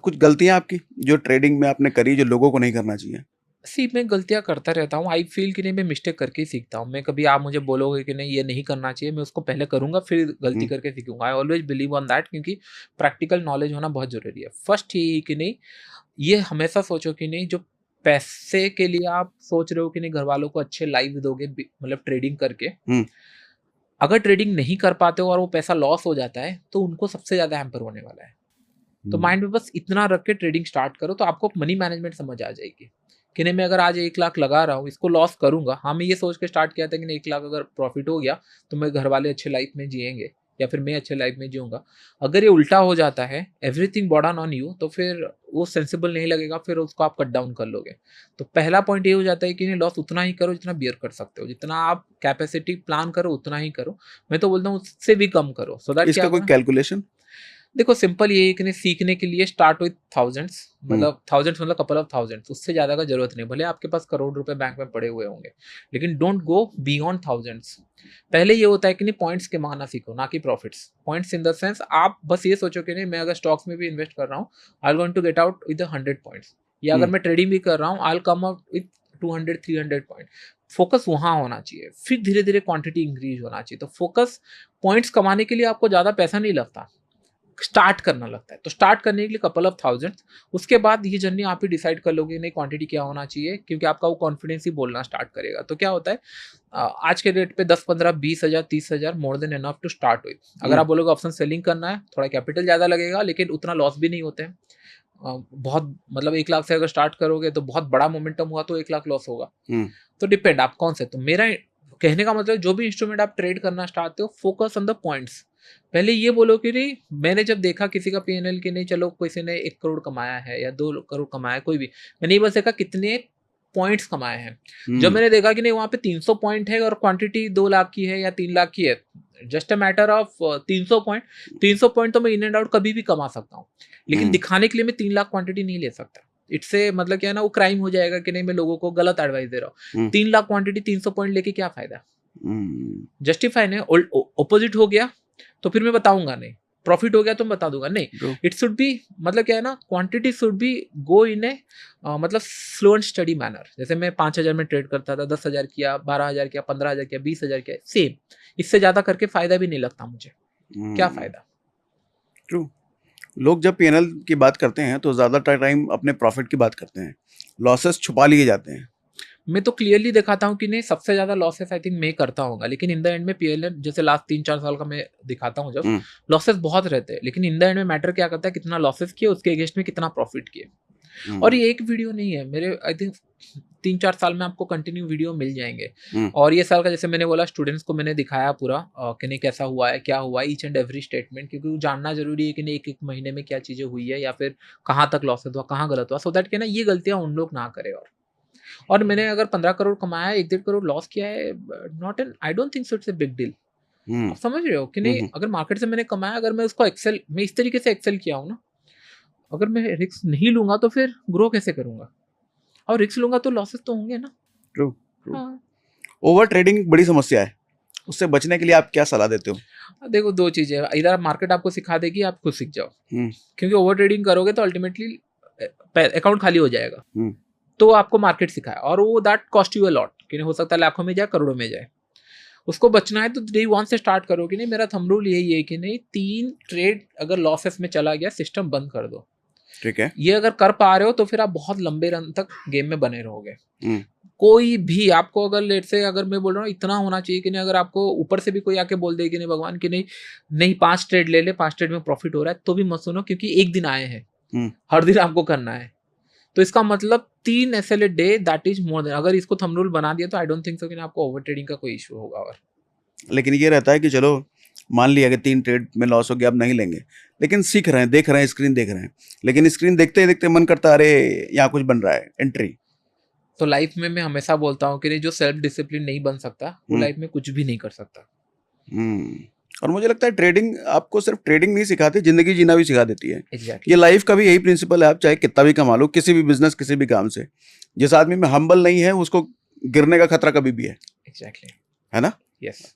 कुछ गलतियां आपकी जो ट्रेडिंग में आपने करी जो लोगों को नहीं करना चाहिए? मैं गलतियाँ करता रहता हूँ। आई फ़ील कि नहीं, मैं मिस्टेक करके ही सीखता हूँ। मैं कभी, आप मुझे बोलोगे कि नहीं ये नहीं करना चाहिए, मैं उसको पहले करूँगा फिर गलती हम्म, करके सीखूँगा। I always believe on that, क्योंकि प्रैक्टिकल नॉलेज होना बहुत ज़रूरी है। फर्स्ट यही कि नहीं, ये हमेशा सोचो कि नहीं, जो पैसे के लिए आप सोच रहे हो कि नहीं घरवालों को अच्छे लाइफ दोगे मतलब ट्रेडिंग करके, हम्म, अगर ट्रेडिंग नहीं कर पाते हो और वो पैसा लॉस हो जाता है, तो उनको सबसे ज़्यादा हैम्पर होने वाला है। तो हम्म, माइंड में बस इतना रख के ट्रेडिंग स्टार्ट करो, तो आपको मनी मैनेजमेंट समझ आ जाएगी कि नहीं, मैं अगर आज 1 लाख लगा रहा हूँ, इसको लॉस करूंगा। हाँ, मैं ये सोच के स्टार्ट किया था कि नहीं, 1 लाख अगर प्रॉफिट हो गया तो मैं घर वाले अच्छे लाइफ में जिएंगे, या फिर मैं अच्छे लाइफ में जीऊंगा। अगर ये उल्टा हो जाता है, एवरीथिंग बॉर्डन ऑन यू, तो फिर वो सेंसिबल नहीं लगेगा, फिर उसको आप कट डाउन कर लोगे। तो पहला पॉइंट ये हो जाता है कि नहीं, लॉस उतना ही करो जितना बियर कर सकते हो, जितना आप कैपेसिटी प्लान करो उतना ही करो। मैं तो बोलता हूँ उससे भी कम करो, सो दैट क्या इसका कोई होगा। कैलकुलेशन? देखो सिंपल ये है कि नहीं, सीखने के लिए स्टार्ट विथ थाउजेंड्स, हम्म, मतलब थाउजेंड्स मतलब कपल ऑफ थाउजेंड्स, उससे ज़्यादा का जरूरत नहीं। भले आपके पास करोड़ रुपए बैंक में पड़े हुए होंगे, लेकिन डोंट गो बियॉन्ड थाउजेंड्स। पहले ये होता है कि नहीं, पॉइंट्स के माना सीखो, ना कि profits. Points in the sense, आप बस ये सोचो कि नहीं, मैं अगर स्टॉक्स में भी इन्वेस्ट कर रहा हूँ, I going to get out with 100 points, या अगर हम्म, मैं ट्रेडिंग भी कर रहा हूँ, I come out with 200-300 point. Focus वहाँ होना चाहिए, फिर धीरे धीरे क्वांटिटी इंक्रीज होना चाहिए। तो फोकस, पॉइंट्स कमाने के लिए आपको ज़्यादा पैसा नहीं लगता, स्टार्ट करना लगता है। तो स्टार्ट करने के लिए कपल ऑफ थाउजेंड्स, उसके बाद ये जर्नी आप ही डिसाइड कर लोगे नहीं क्वांटिटी क्या होना चाहिए, क्योंकि आपका वो कॉन्फिडेंस ही बोलना स्टार्ट करेगा। तो क्या होता है, आज के डेट पे 10, 15, 20 हज़ार, 30 हज़ार more than enough to start with. अगर हम्म, आप बोलोगे ऑप्शन सेलिंग करना है, थोड़ा कैपिटल ज़्यादा लगेगा, लेकिन उतना लॉस भी नहीं होते हैं। बहुत मतलब 1 लाख से अगर स्टार्ट करोगे तो बहुत बड़ा मोमेंटम हुआ तो 1 लाख लॉस होगा। हम्म, तो डिपेंड आप कौन से। तो मेरा कहने का मतलब, जो भी इंस्ट्रूमेंट आप ट्रेड करना चाहते हो, फोकस ऑन द पॉइंट्स। पहले ये बोलो कि नहीं, मैंने जब देखा किसी का पीएनएल कि नहीं, चलो किसी ने 1 करोड़ कमाया है या 2 करोड़ कमाया है, कोई भी, मैंने ये बस देखा कितने पॉइंट्स कमाए हैं। जब हम्म, मैंने देखा कि नहीं वहाँ पे 300 पॉइंट है और क्वांटिटी 2 लाख की है या 3 लाख की है, just a matter of 300 point. 300 point तो मैं इन एंड आउट कभी भी कमा सकता हूँ, लेकिन हम्म, दिखाने के लिए मैं 3 लाख क्वांटिटी नहीं ले सकता। इससे मतलब क्या है ना, वो क्राइम हो जाएगा कि नहीं, मैं लोगों को गलत एडवाइस दे रहा हूँ। हम्म, 3 लाख क्वांटिटी 300 पॉइंट लेके क्या फायदा, हम्म, जस्टिफाई नहीं। ओपोजिट हो गया तो फिर मैं बताऊंगा नहीं, प्रॉफिट हो गया तो मैं बता दूंगा नहीं। ट्रू, इट शुड बी, मतलब क्या है ना, क्वांटिटी शुड बी गो इन ए मतलब स्लो एंड स्टडी मैनर। जैसे मैं 5 हज़ार में ट्रेड करता था, 10 हज़ार किया, 12 हज़ार किया, 15 हज़ार किया, 20 हज़ार किया, सेम। इससे ज्यादा करके फायदा भी नहीं लगता मुझे, क्या हम्म, फायदा। ट्रू। लोग जब पीएनएल की बात करते हैं तो ज़्यादातर टाइम अपने प्रॉफिट की बात करते हैं, लॉसेस छुपा लिए जाते हैं। मैं तो क्लियरली दिखाता हूँ कि नहीं, सबसे ज्यादा लॉसेस आई थिंक मैं करता हूँ, लेकिन इन द एंड में पीएलएन जैसे लास्ट 3-4 साल का मैं दिखाता हूँ, जब हम्म, लॉसेस बहुत रहते हैं, लेकिन इन द एंड में मैटर क्या करता है, कितना लॉसेस किए, उसके अगेंस्ट में कितना प्रॉफिट किए। और हम्म, ये एक वीडियो नहीं है मेरे, आई थिंक 3-4 साल में आपको कंटिन्यू वीडियो मिल जाएंगे। हम्म, और ये साल का जैसे मैंने बोला, स्टूडेंट्स को मैंने दिखाया पूरा कि नहीं कैसा हुआ है, क्या हुआ है, ईच एंड एवरी स्टेटमेंट, क्योंकि वो जानना जरूरी है कि नहीं, एक एक महीने में क्या चीज़ें हुई है, या फिर कहाँ तक लॉसेस हुआ, कहाँ गलत हुआ, सो दैट कि ना ये गलतियाँ उन लोग ना करें। और मैंने अगर 15 करोड़ कमाया है, 1-1.5 करोड़ लॉस किया है, not an, I don't think so it's a big deal. हम्म, आप समझ रहे हो कि नहीं, हम्म, अगर मार्केट से मैंने कमाया, अगर मैं उसको एक्सेल, मैं इस तरीके से एक्सेल किया हूँ ना, अगर मैं रिस्क नहीं लूंगा तो फिर ग्रो कैसे करूंगा, और रिस्क लूंगा तो लॉसेस तो होंगे ना। True, true. हाँ। ओवर ट्रेडिंग बड़ी समस्या है, उससे बचने के लिए आप क्या सलाह देते हो? देखो दो चीजें हैं, इधर मार्केट आपको सिखा देगी, आप खुद सीख जाओ। हम्म, क्योंकि ओवर ट्रेडिंग करोगे तो अल्टीमेटली अकाउंट खाली हो जाएगा। हम्म, तो आपको मार्केट सिखाए, और वो that cost you a lot, कि नहीं हो सकता है लाखों में जाए, करोड़ों में जाए। उसको बचना है तो डे वन से स्टार्ट करो कि नहीं, मेरा थंब रूल यही है कि नहीं, 3 ट्रेड अगर लॉसेस में चला गया, सिस्टम बंद कर दो। ठीक है। ये अगर कर पा रहे हो तो फिर आप बहुत लंबे रन तक गेम में बने रहोगे। हम्म, कोई भी आपको अगर लेट से, अगर मैं बोल रहा हूँ, इतना होना चाहिए कि नहीं, अगर आपको ऊपर से भी कोई आके बोल दे कि नहीं भगवान की नहीं, नहीं 5 ट्रेड ले ले, 5 ट्रेड में प्रॉफिट हो रहा है, तो भी मत सुनो, क्योंकि एक दिन आए हैं, हम्म, हर दिन आपको करना है। तो इसका मतलब 3 SL day, that is more than. अगर इसको थंब रूल बना दिया तो आई डोंट थिंक सो कि आपको ओवर ट्रेडिंग का कोई इशू होगा। और लेकिन ये रहता है कि चलो मान लिया कि 3 ट्रेड में लॉस हो गया, अब नहीं लेंगे, लेकिन सीख रहे हैं, देख रहे हैं, स्क्रीन देख रहे हैं, लेकिन स्क्रीन देखते देखते मन करता है अरे यहाँ कुछ बन रहा है, एंट्री। तो लाइफ में मैं हमेशा बोलता हूँ कि नहीं, जो सेल्फ डिसिप्लिन नहीं बन सकता, वो हम्म, लाइफ में कुछ भी नहीं कर सकता। हम्म। और मुझे लगता है ट्रेडिंग आपको सिर्फ ट्रेडिंग नहीं सिखाती, जिंदगी जीना भी सिखा देती है। ये एग्जैक्टली। लाइफ का भी यही प्रिंसिपल है, आप चाहे कितना भी कमा लो, किसी भी बिजनेस, किसी भी काम से, जिस आदमी में हम्बल नहीं है उसको गिरने का खतरा कभी भी एग्जैक्टली। है ना? यस।